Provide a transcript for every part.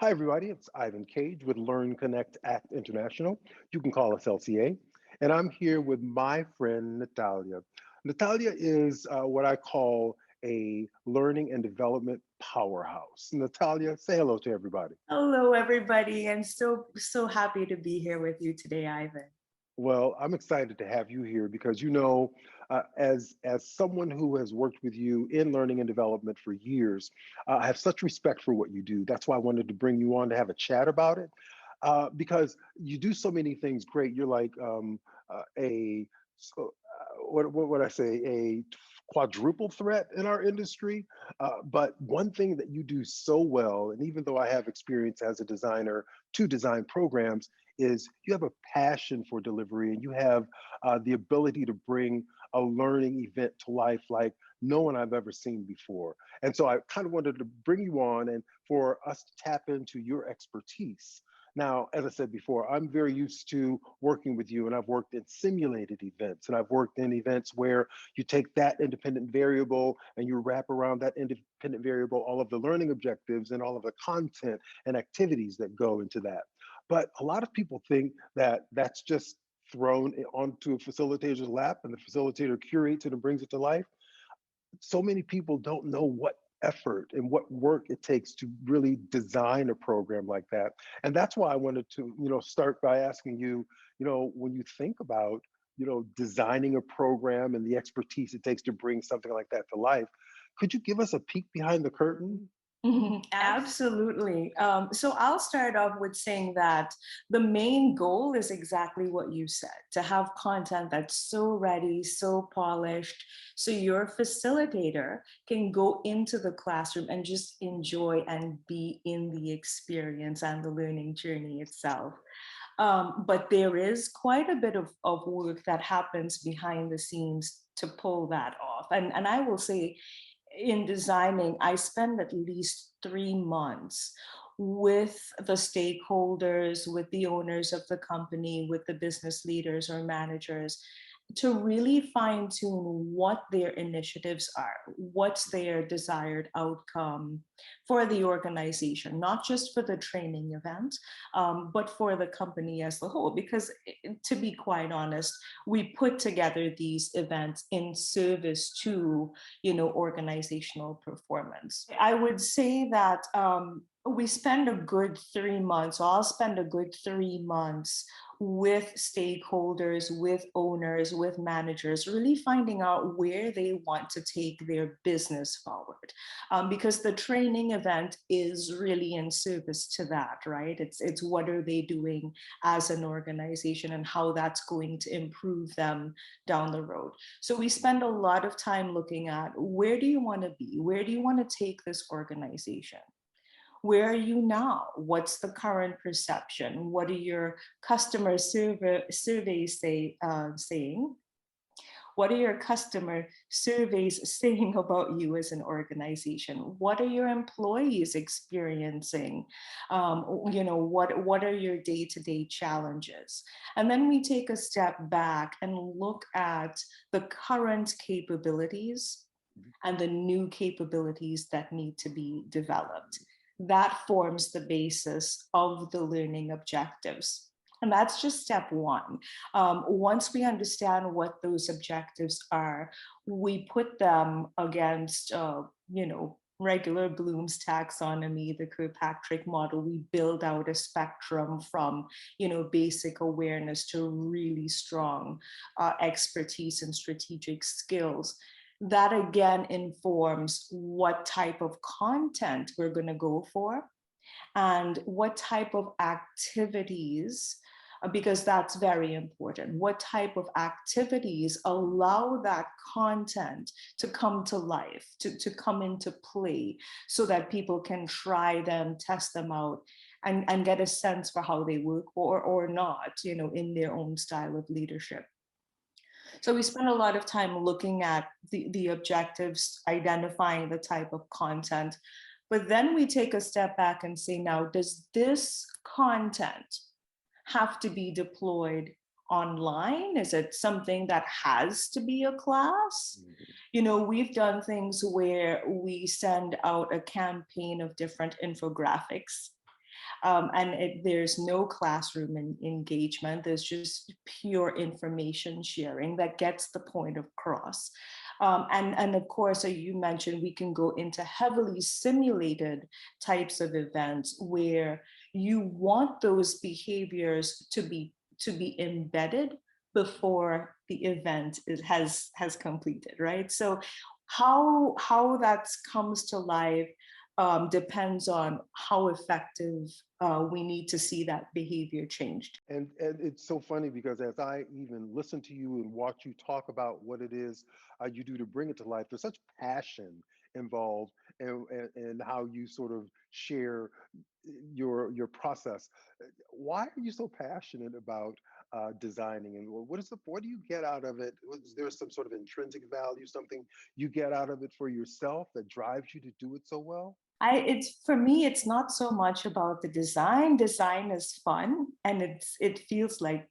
Hi, everybody. It's Ivan Cage with Learn, Connect, Act International. You can call us LCA. And I'm here with my friend, Natalia. Natalia is what I call a learning and development powerhouse. Natalia, say hello to everybody. Hello, everybody. I'm so happy to be here with you today, Ivan. Well, I'm excited to have you here because as someone who has worked with you in learning and development for years, I have such respect for what you do. That's why I wanted to bring you on to have a chat about it, because you do so many things great. You're like a what would I say, a quadruple threat in our industry. But one thing that you do so well, and even though I have experience as a designer to design programs, is you have a passion for delivery and you have the ability to bring a learning event to life like no one I've ever seen before. And so I kind of wanted to bring you on and for us to tap into your expertise. Now, as I said before, I'm very used to working with you, and I've worked in simulated events, and I've worked in events where you take that independent variable and you wrap around that independent variable all of the learning objectives and all of the content and activities that go into that. But a lot of people think that that's just thrown onto a facilitator's lap and the facilitator curates it and brings it to life. So many people don't know what effort and what work it takes to really design a program like that. And that's why I wanted to, start by asking you, when you think about, designing a program and the expertise it takes to bring something like that to life, could you give us a peek behind the curtain? Mhm. Absolutely. So I'll start off with saying that the main goal is exactly what you said, to have content that's so ready, so polished, so your facilitator can go into the classroom and just enjoy and be in the experience and the learning journey itself. But there is quite a bit of work that happens behind the scenes to pull that off. And I will say, in designing, I spend at least 3 months with the stakeholders, with the owners of the company, with the business leaders or managers to really fine tune what their initiatives are, what's their desired outcome for the organization, not just for the training event, but for the company as a whole. Because to be quite honest, we put together these events in service to, organizational performance. I would say that we spend a good 3 months, or I'll spend a good 3 months with stakeholders, with owners, with managers, really finding out where they want to take their business forward. Because the training event is really in service to that, right? It's what are they doing as an organization and how that's going to improve them down the road. So we spend a lot of time looking at where do you want to be? Where do you want to take this organization? Where are you now? What's the current perception? What are your customer surveys saying? What are your customer surveys saying about you as an organization? What are your employees experiencing? What are your day-to-day challenges? And then we take a step back and look at the current capabilities and the new capabilities that need to be developed. That forms the basis of the learning objectives. And that's just step one. Once we understand what those objectives are, we put them against, regular Bloom's taxonomy, the Kirkpatrick model. We build out a spectrum from, basic awareness to really strong expertise and strategic skills. That again informs what type of content we're going to go for and what type of activities, because that's very important. What type of activities allow that content to come to life, to come into play, so that people can try them, test them out, and get a sense for how they work or not, in their own style of leadership. So we spend a lot of time looking at the objectives, identifying the type of content, but then we take a step back and say, now, does this content have to be deployed online? Is it something that has to be a class? We've done things where we send out a campaign of different infographics There's no classroom engagement. There's just pure information sharing that gets the point across. And of course, as you mentioned, we can go into heavily simulated types of events where you want those behaviors to be embedded before the event has completed, right? So how that comes to life depends on how effective we need to see that behavior changed. And it's so funny because as I even listen to you and watch you talk about what it is you do to bring it to life, there's such passion involved and how you sort of share your process. Why are you so passionate about designing, and what do you get out of it? Is there some sort of intrinsic value, something you get out of it for yourself that drives you to do it so well? It's for me, it's not so much about the design. Design is fun, and it feels like,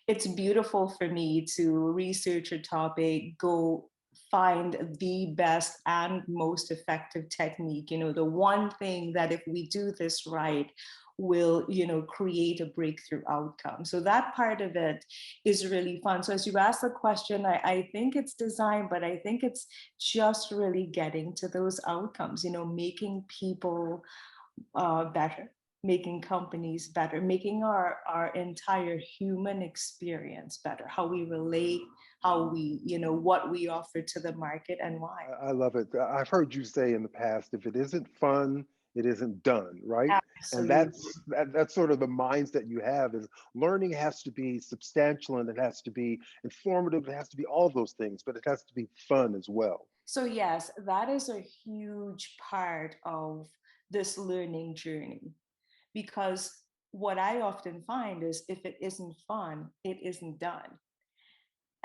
it's beautiful for me to research a topic, go find the best and most effective technique, the one thing that if we do this right will, create a breakthrough outcome. So that part of it is really fun. So as you ask the question, I think it's design, but I think it's just really getting to those outcomes, making people better, making companies better, making our entire human experience better, how we relate, how we, what we offer to the market and why. I love it. I've heard you say in the past, if it isn't fun, it isn't done, right? And Absolutely. that's sort of the mindset you have is learning has to be substantial and it has to be informative, it has to be all of those things, but it has to be fun as well. So yes, that is a huge part of this learning journey, because what I often find is if it isn't fun, it isn't done.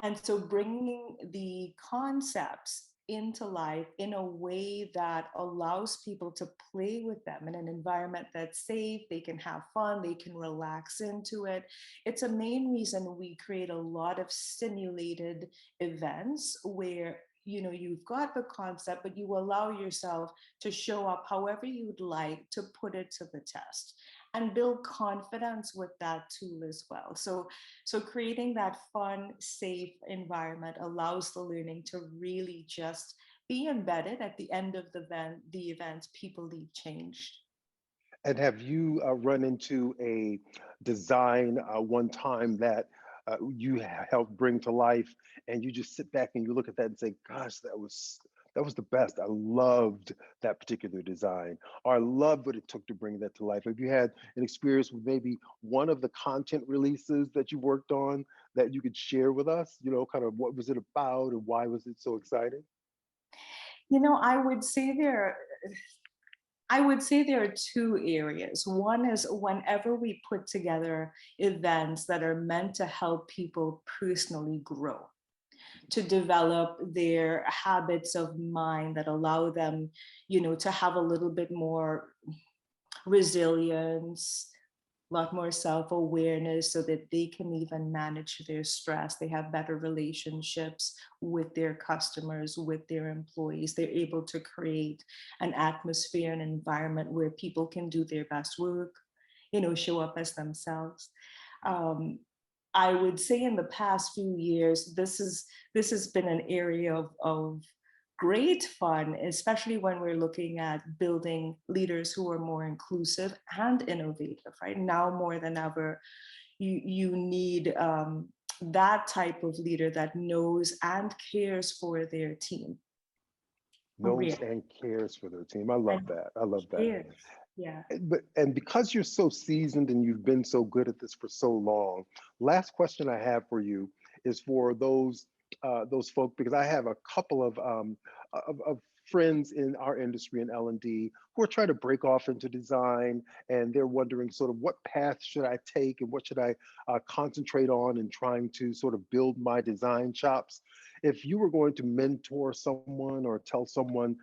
And so bringing the concepts into life in a way that allows people to play with them in an environment that's safe, they can have fun, they can relax into it. It's a main reason we create a lot of simulated events where you've got the concept, but you allow yourself to show up however you'd like to put it to the test and build confidence with that tool as well. So creating that fun, safe environment allows the learning to really just be embedded at the end of the event, people leave changed. And have you run into a design one time that you helped bring to life, and you just sit back and you look at that and say, "Gosh, that was the best. I loved that particular design, or I loved what it took to bring that to life." Have you had an experience with maybe one of the content releases that you worked on that you could share with us? Kind of what was it about, and why was it so exciting? I would say there are two areas. One is whenever we put together events that are meant to help people personally grow, to develop their habits of mind that allow them, to have a little bit more resilience, a lot more self-awareness so that they can even manage their stress. They have better relationships with their customers, with their employees. They're able to create an atmosphere, an environment where people can do their best work, show up as themselves. Um, I would say in the past few years, this has been an area of great fun, especially when we're looking at building leaders who are more inclusive and innovative. Right now, more than ever, you need that type of leader that knows and cares for their team for real Knows and cares for their team. I love and that. I love that. cares. Yeah. And because you're so seasoned and you've been so good at this for so long, last question I have for you is for those folk, because I have a couple of friends in our industry in L&D who are trying to break off into design, and they're wondering sort of what path should I take and what should I concentrate on in trying to sort of build my design chops. If you were going to mentor someone or tell someone,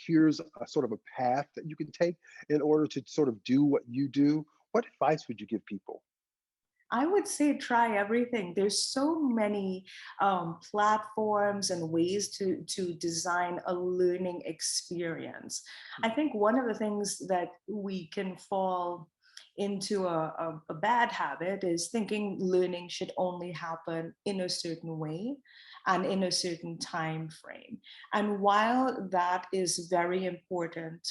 here's a sort of a path that you can take in order to sort of do what you do, what advice would you give people? I would say try everything. There's so many platforms and ways to design a learning experience. I think one of the things that we can fall into a bad habit is thinking learning should only happen in a certain way and in a certain time frame. And while that is very important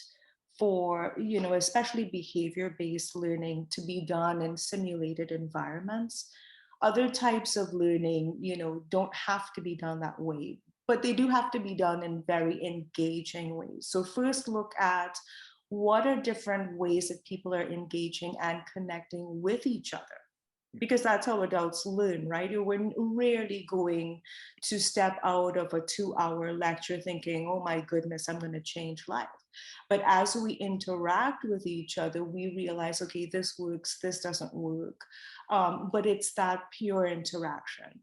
for, especially behavior based learning to be done in simulated environments, other types of learning, don't have to be done that way, but they do have to be done in very engaging ways. So first look at what are different ways that people are engaging and connecting with each other, because that's how adults learn, right? We're rarely going to step out of a 2-hour lecture thinking, oh my goodness, I'm going to change life. But as we interact with each other, we realize, okay, this works, this doesn't work. But it's that pure interaction.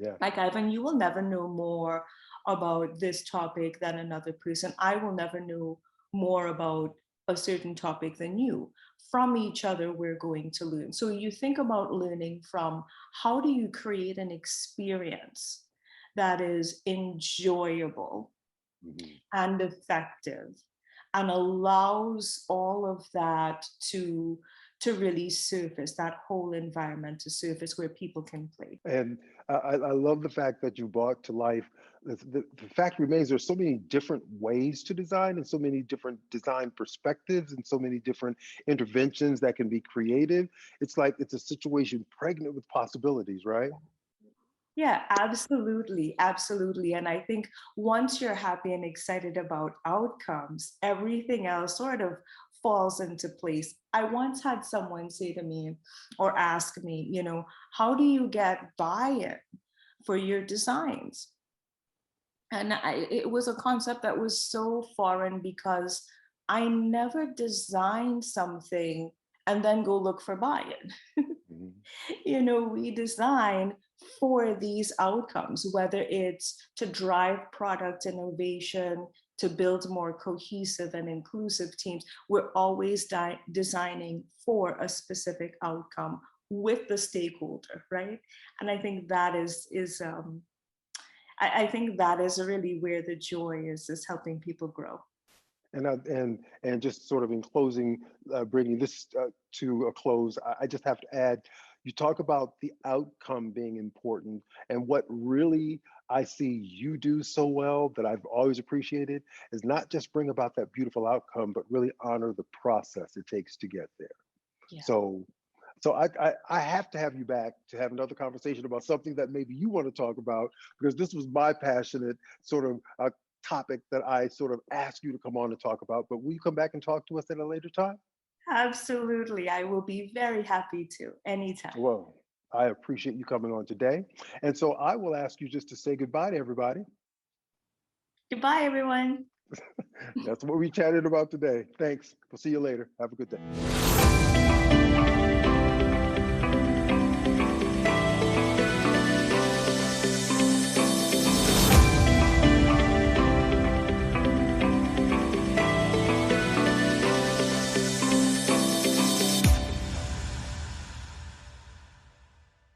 Yeah. Like, Ivan, you will never know more about this topic than another person. I will never know more about a certain topic than you. From each other, we're going to learn. So you think about learning from how do you create an experience that is enjoyable Mhm. and effective and allows all of that to really surface, that whole environment to surface where people can play. And I love the fact that you brought to life the fact remains there's so many different ways to design and so many different design perspectives and so many different interventions that can be creative. It's like it's a situation pregnant with possibilities, right? Yeah, absolutely. Absolutely. And I think once you're happy and excited about outcomes, everything else sort of falls into place. I once had someone say to me or ask me, how do you get buy in for your designs? And it was a concept that was so foreign because I never designed something and then go look for buy in. Mhm. We design for these outcomes, whether it's to drive product innovation, to build more cohesive and inclusive teams. We're always designing for a specific outcome with the stakeholder, right? And I think that I think that is really where the joy is helping people grow. And just sort of in closing, bringing this to a close, I just have to add, you talk about the outcome being important, and what really I see you do so well that I've always appreciated is not just bring about that beautiful outcome, but really honor the process it takes to get there. Yeah. So, so I have to have you back to have another conversation about something that maybe you want to talk about, because this was my passionate sort of topic that I sort of asked you to come on and talk about. But will you come back and talk to us at a later time? Absolutely. I will be very happy to anytime. Well, I appreciate you coming on today. And so I will ask you just to say goodbye to everybody. Goodbye, everyone. That's what we chatted about today. Thanks. We'll see you later. Have a good day.